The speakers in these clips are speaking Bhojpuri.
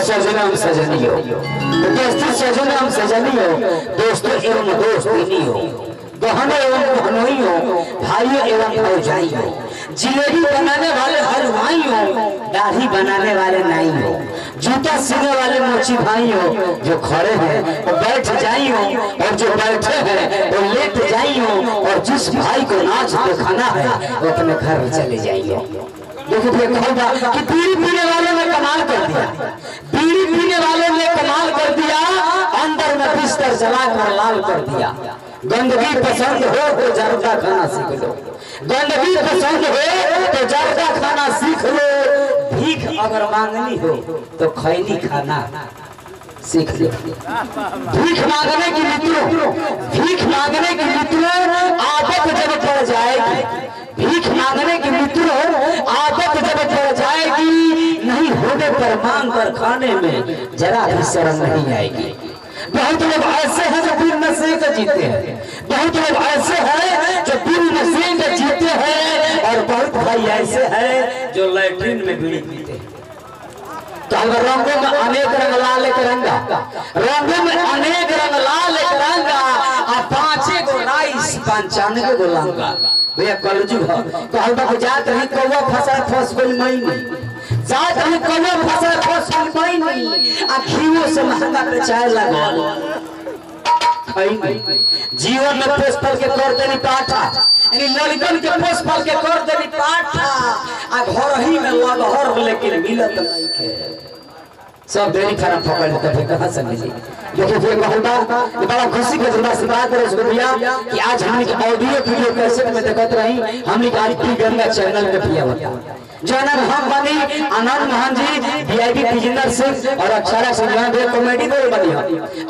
सजनम सजनियो, दोस्ती सजनम सजनियो, दोस्तों एवं दोस्तिनियो, बहनों एवं बहनोइयों, भाइयों एवं भौजाइयों, जिलेबी बनाने वाले हलवाइयों, दाढ़ी बनाने वाले नाइयों, जूता सीने वाले मोची भाइयों, जो खड़े हैं वो बैठ जाइयों और जो बैठे हैं वो लेट जाइयों, और जिस भाई को नाच दिखाना है वो अपने घर चले जाइयों। देखो ये कहूँगा कि बीड़ी पीने वालों ने कमाल कर दिया, बीड़ी पीने वालों ने कमाल कर दिया, अंदर में बिस्तर जला कर लाल कर दिया। गंदगी पसंद हो तो जर्दा खाना सीख लो, गंदगी पसंद हो तो जर्दा खाना सीख लो, भीख अगर मांगनी हो तो खैनी खाना सीख लो। भीख मांगने की मित्रों, भीख मांगने की मित्रों आदत जब पड़ जाएगी, भीख मांगने की मित्रों आदत जब पड़ जाएगी, नहीं होने पर मांग कर खाने में जरा भी शर्म नहीं आएगी। बहुत लोग ऐसे हैं जो बिन नशे के जीते हैं, बहुत लोग ऐसे हैं जो बिन नशे के जीते हैं, और बहुत भाई ऐसे हैं जो लैट्रिन में बीड़ी पीते हैं। तो अगर रंगों में अनेक रंग लाल एक रंगा, रंगों में अनेक रंग लाल एक रंगा, और 5 गो राइस 95 गो लंगा। भैया कलजुग कहल बा जात रही कौवा फसल फस गई मई, जात रही कौवा फसल फस गई मई, आखियों से महंगा बेचाए लगल। जीवन में पोष फल के कर देनी पाठा, यानी लड़कन के पोष फल के कर देनी पाठा, आ घर ही में लगहर लेकिन मिलत नहीं के सब देरी खराब पकड़ लेते थे। कहाँ से मिली? देखिए ये बड़ा खुशी का बात है भैया कि आज हम ऑडियो वीडियो कैसेट में देखते रही, हमने आरती गंगा चैनल पे किया होता जनक हम बनी आनंद मोहन जी वीआईपी बिजनर सिंह और अक्षरा सिंह कॉमेडी दे बनी।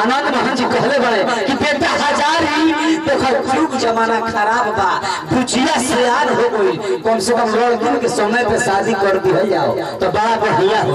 आनंद मोहन जी कहले बड़े कि बेटा हजारी देखो जुग जमाना खराब बा, बुचिया सियान हो गई, कम से कम लड़किन के समय पे शादी कर दी है जाओ तो बड़ा बढ़िया हो।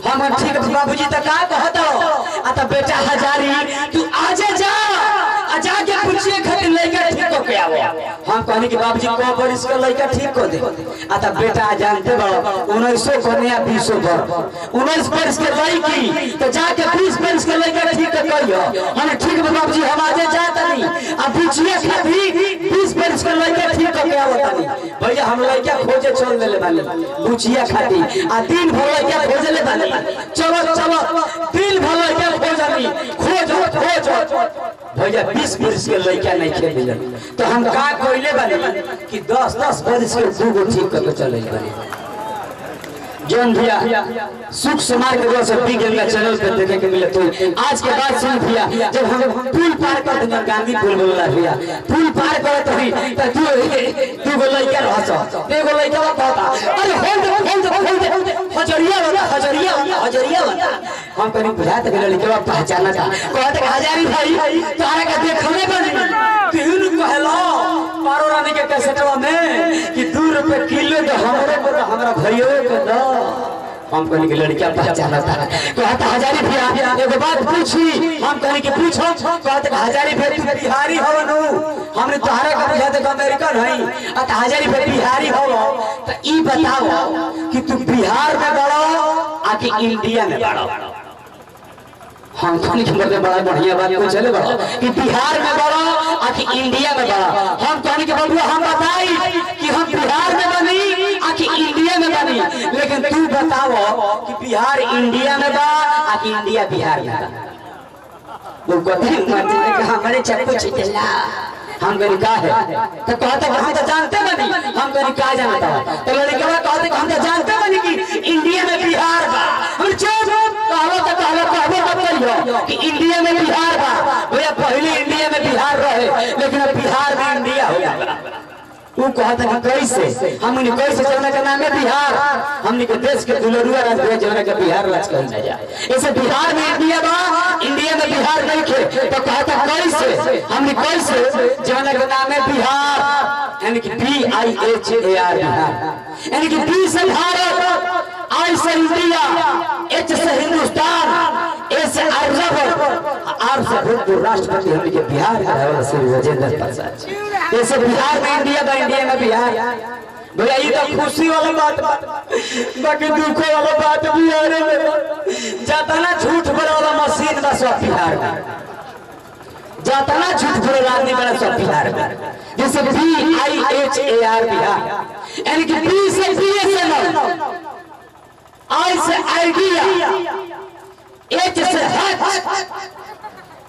हम ठीक बाबूजी तो का कहत हो, आ तो बेटा हजारी तू आजे जा जाके पूछिए खातिर लड़का ठीक हो के आवो। हम कहनी कि बाबूजी को बरिस के लड़का ठीक कर दे, आ तो बेटा जानते बड़ो 1900 कन्या 20 बर 19 बरिस के लड़की तो जाके 20 बरिस के लड़का ठीक करियो। हम ठीक बाबूजी हम आजे जाता नहीं, आ पूछिए खातिर 20 बरिस के लड़का ठीक हो के आवो तनी। भैया हम लड़का खोजे चल देले बानी पूछिए खातिर, आ दिन भर लड़का खोजे ले बानी, चलो चलो दिन भर लड़का खोजनी खोजो खोजो। भैया 20 बरिस के लड़का नहीं खेल मिलन, तो हम का कोइले बानी कि 10-10 बरिस के 2 गो ठीक करके चले बानी। जौन भैया सुख समार के से बी गंगा चैनल पे देखे के मिले। तो आज के बाद सुन भैया जब हम पुल पार कर देंगे, गांधी पुल बोला भैया पुल पार करत रही त तू गो लइका रहस, एगो लइका कहता अरे होल दे हजरिया वाला हम कहीं बुझा त लइका पहचाना था, कहत हजारी भाई तारा के देखने बनी तीन कहलो मारो रानी के कैसेटवा में कि 2 रुपए किलो दे हमरे को हमरा भइयो के दो। हम कहनी कि लड़कियां पहचाना था, कहता हजारी भैया एगो बात पूछी, हम कहनी कि पूछो, कहते हजारी भैया तू बिहारी हो नु, हमने तोहरा का बुझा दे अमेरिकन हई, आ हजारी भैया बिहारी हो त ई बताओ कि तू बिहार में बड़ो आ कि इंडिया में बड़ो। हम कहनी कि बड़े बड़ा बढ़िया बात को चले बड़ो कि बिहार में बड़ो आ कि इंडिया में बड़ो। हम कहनी कि बाबू हम बताई कि हम बिहार में बनी आ कि इंडिया में बनी, लेकिन तू बताओ कि बिहार इंडिया में बा आ कि इंडिया बिहार में बा। वो कहते हैं हमारे चप्पू छिटला, हम कहीं का है तो कहते हम तो जानते बनी, हम कहीं का जानता तो लड़का कहते हम तो जानते बनी कि इंडिया में बिहार बा। हम चुप कहलो कि इंडिया में बिहार बा। भैया पहले इंडिया में बिहार रहे, लेकिन अब बिहार में इंडिया हो गया। वो कहता है कैसे हमने कैसे जौना का नाम है बिहार, हमने के देश के दुलरुआ राज्य जौना का बिहार राज कहल जाए, ऐसे बिहार में इंडिया बा इंडिया में बिहार नहीं थे। तो कहता कैसे हमने कैसे जौना का नाम है बिहार, यानी कि BIHAR बिहार, यानी कि B से भारत, I से इंडिया, H से हिंदुस्तान, A से अरब, R से भूतपूर्व राष्ट्रपति हमने के बिहार का श्री राजेंद्र प्रसाद। ऐसे बिहार में इंडिया बा इंडिया में बिहार भैया ये तो खुशी वाला बात बाकी दुख वाला बात बिहार में जाता ना झूठ बोले वाला मशीन बस बिहार में जाता ना झूठ बोले आदमी बड़ा सब बिहार में जैसे BIHAR बिहार यानी कि B से BSNL I से आइडिया H से हच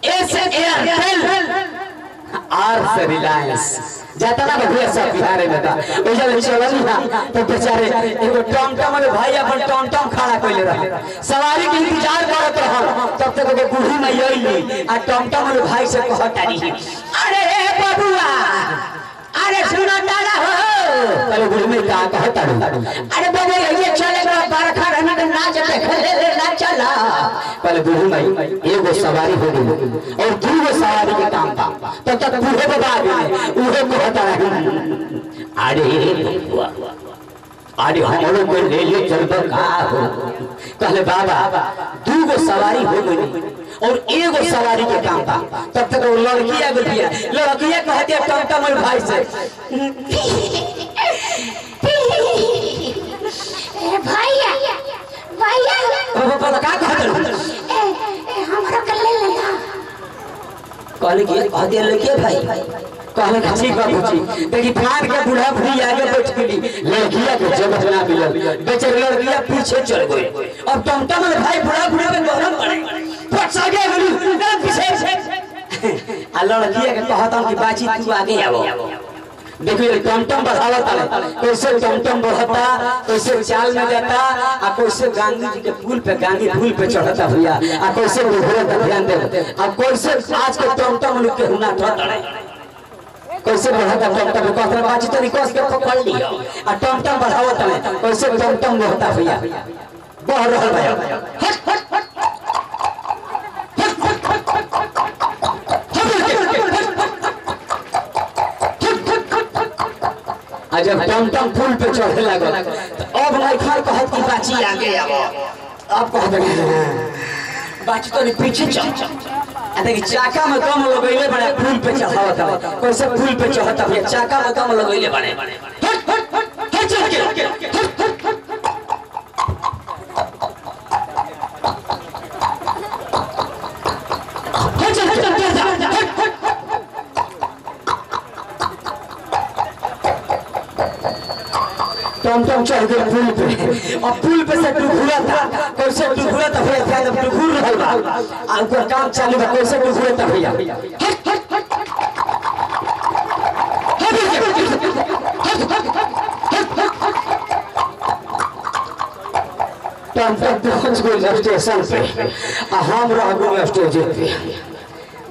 A से एयरटेल R से रिलायंस जाता ना भैया सब बिहार में था ओजल चलनी ना तो बेचारे एगो टमटम में भाई अपन टमटम खड़ा कइले रहे सवारी के इंतजार करत रह तब तक एगो बूढ़ी माई आइली आ टमटम में भाई से कहतारी अरे बबुआ अरे सुनो दादा हो अरे बूढ़ी में का कहतारी अरे बबुआ ये चले बरखा रहना के नाच देखे ले ना चला पहले बूढ़ी माई एगो सवारी हो गई और दूगो सवारी के काम था तब तक बूढ़े बाबा आ गए उहे कहता अरे हमरो को ले ले चलबो का हो कहले बाबा दूगो सवारी हो गई और एगो सवारी के काम था तब तक वो लड़की आ गई लड़किया कहती है टमटम और भाई से ए भैया भैया ओ पता का कहत ए हमरा के ले लेना कहले कि हदे लड़के भाई कहले कि ठीक बाबू जी देखी फाड़ के बूढ़ा बुढ़ी आगे बैठ गेली लड़किया के जगह ना मिलल बेचारी लड़किया पीछे चल गई अब टमटम में भाई बूढ़ा बुढ़ा के गरम पड़े फट आगे गेली पीछे आ लड़किया के कहता कि बाजी तू आगे आवो देखो ये टमटम बढ़ावता है कैसे टमटम बढ़ता कैसे चाल में जाता आ कैसे गांधी जी के पुल पे गांधी पुल पे चढ़ता भैया आ कैसे घोड़ा ध्यान दे आ कैसे आज के टमटम लोग के हुना ठहरे कैसे बढ़ता टमटम कहता बाजी तो निकस के पकड़ लियो आ टमटम बढ़ावता है कैसे टमटम बढ़ता भैया बढ़ रहल भैया हट हट हट जब टमटम पुल पे चढ़े लागल अब नहीं खार कहत की बाची आगे आवो अब कहत बाची तो पीछे चल आ देखी चाका में कम लगइले बड़े पुल पे चढ़ावत है कैसे पुल पे चढ़ता है चाका में कम लगइले बड़े हट हट हट हट चल के टमटम चढ़ गए पुल पे और पुल पे से टुघुरा था कैसे टुघुरा था भैया ध्यान जब टुघुर रहल बा आ ऊपर काम चालू बा कैसे टुघुरा था भैया हट हट हट टमटम पहुंच गए स्टेशन पे आ हम रह गए स्टेज पे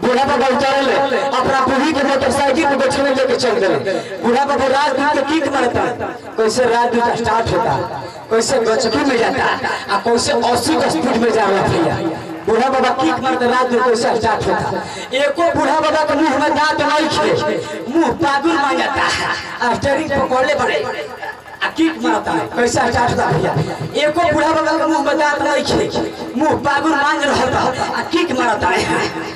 बूढ़ा बाबा उतरले अपना बूढ़ी के मोटरसाइकिल पे बैठने लेके चल गए बूढ़ा बाबा राजदूत के किक मारता कैसे राजदूत स्टार्ट होता कैसे गचकी में जाता आ कैसे 80 की स्पीड में जावा भैया बूढ़ा बाबा किक मारते राजदूत कैसे स्टार्ट होता एको बूढ़ा बाबा के मुंह में दांत नहीं थे मुंह पागुल मान जाता आ स्टीयरिंग पकड़ले पड़े आ किक मारता है कैसे स्टार्ट होता भैया एको बूढ़ा बाबा के मुंह में दांत नहीं थे मुंह पागुल मान रहता आ किक मारता है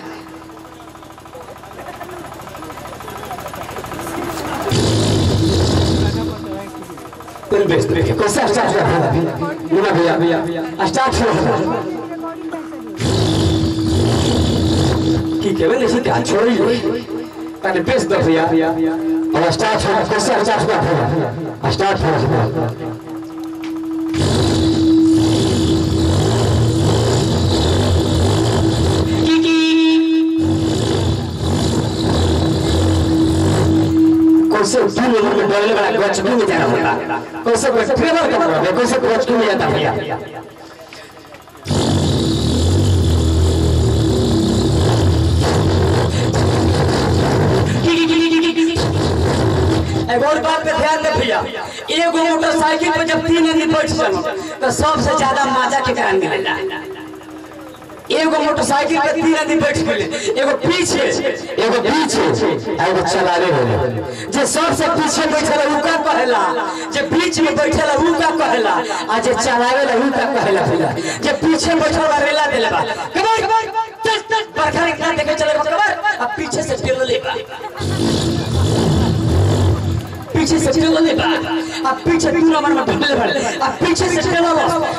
कोई बेस्ट देखे कैसे स्टार्ट हुआ भैया भैया स्टार्ट हुआ ठीक है मैंने सीखा छोड़ी पहले बेस्ट दो भैया और स्टार्ट हुआ कैसे स्टार्ट हुआ स्टार्ट हुआ कैसे फूल में डरने वाला गचकी में जाना होता कैसे ट्रेवल कर रहा है कैसे गचकी में जाता भैया एक और बात पे ध्यान दे भैया एगो मोटरसाइकिल पे जब 3 आदमी बैठ जाए तो सबसे ज्यादा मजा के कारण मिलेला एगो मोटरसाइकिल पे 3 आदमी बैठ गेले एगो पीछे एगो चलावे वाला जे सबसे पीछे बैठल उ का कहेला जे बीच में बैठल उ का कहेला आ जे चलावे ला उ का कहेला भैया जे पीछे बैठल बा रेला देले बा कबर चल बरखा इतना देखे चले कबर अब पीछे से टेल ले बा पीछे से चलले बा आ पीछे तू नंबर में ढले बड़े आ पीछे से चलल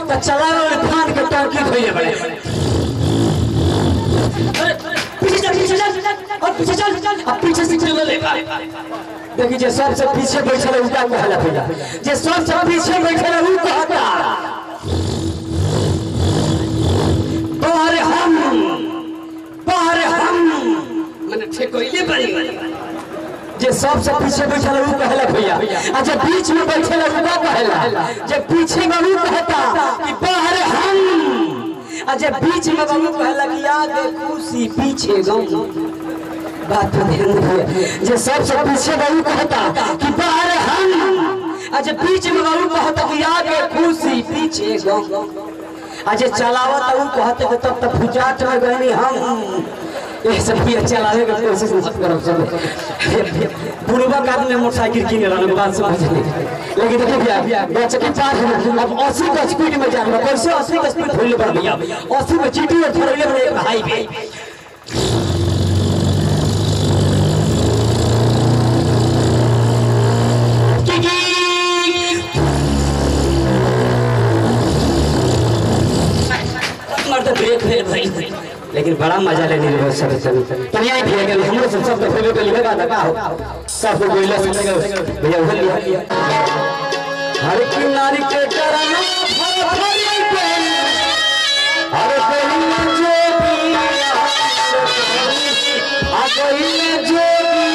त चलावे वाले थान के टांकी खोइले बड़े अरे पीछे चल और पीछे चल आ पीछे से चलले बा देखिए जे सबसे पीछे बैठल उ का कहला भैया जे सबसे पीछे बैठल उ कहता बाहर हम मैंने ठेकोइले बड़ी जे सबसे पीछे बैठल उ कहला भैया आ जे बीच में बैठल उ का कहला जे पीछे में उ कहता कि बाहर हम आ जे बीच में उ कहला कि आगे खुशी पीछे गम बात ध्यान रखिए जे सबसे पीछे उ कहता कि बाहर हम आ जे बीच में उ कहता कि आगे खुशी पीछे गम आज चलावत उ कहते कि तब तक फुजाट में गनी हम ये सब भी चलावे के कोशिश मत करो सब बुढ़वा आदमी मोटरसाइकिल किने रहने बात समझ ले लेकिन देखिए भैया बच्चे के पास अब 80 की स्पीड में जाना कैसे 80 की स्पीड भूल पड़ भैया 80 में चीटी और थोड़े बड़े भाई भी ब्रेक फेल भाई लेकिन बड़ा मजा लेने में सब तनिया ही भैया के हमरो सब तो फेल के लिए बात का हो सब को बोले भैया उधर लिया हर किनारे के करना भरी पे हर कोई जो भी आ कोई जो भी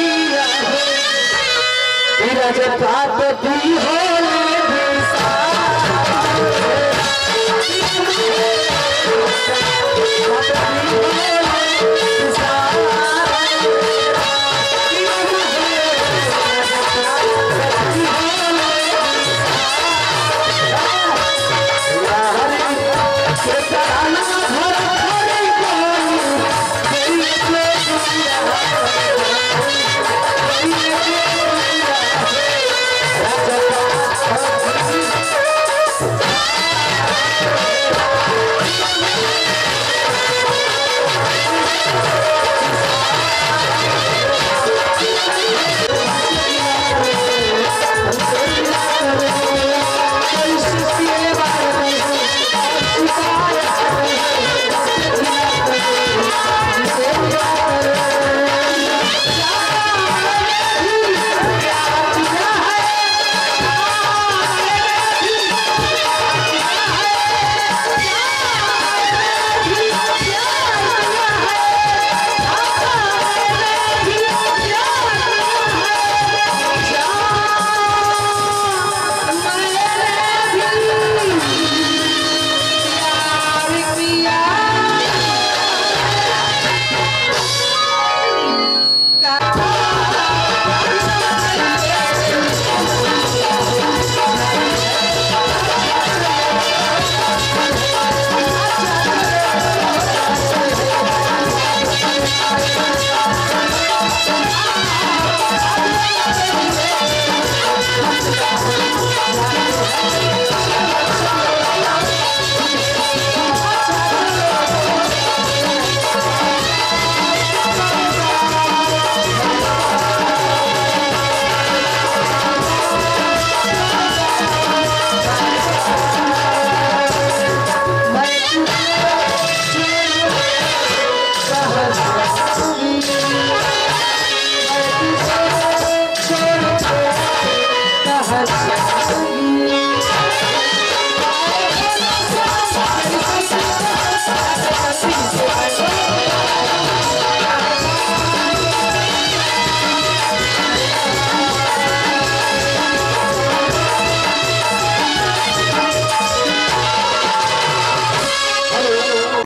तेरा जो बात दी हो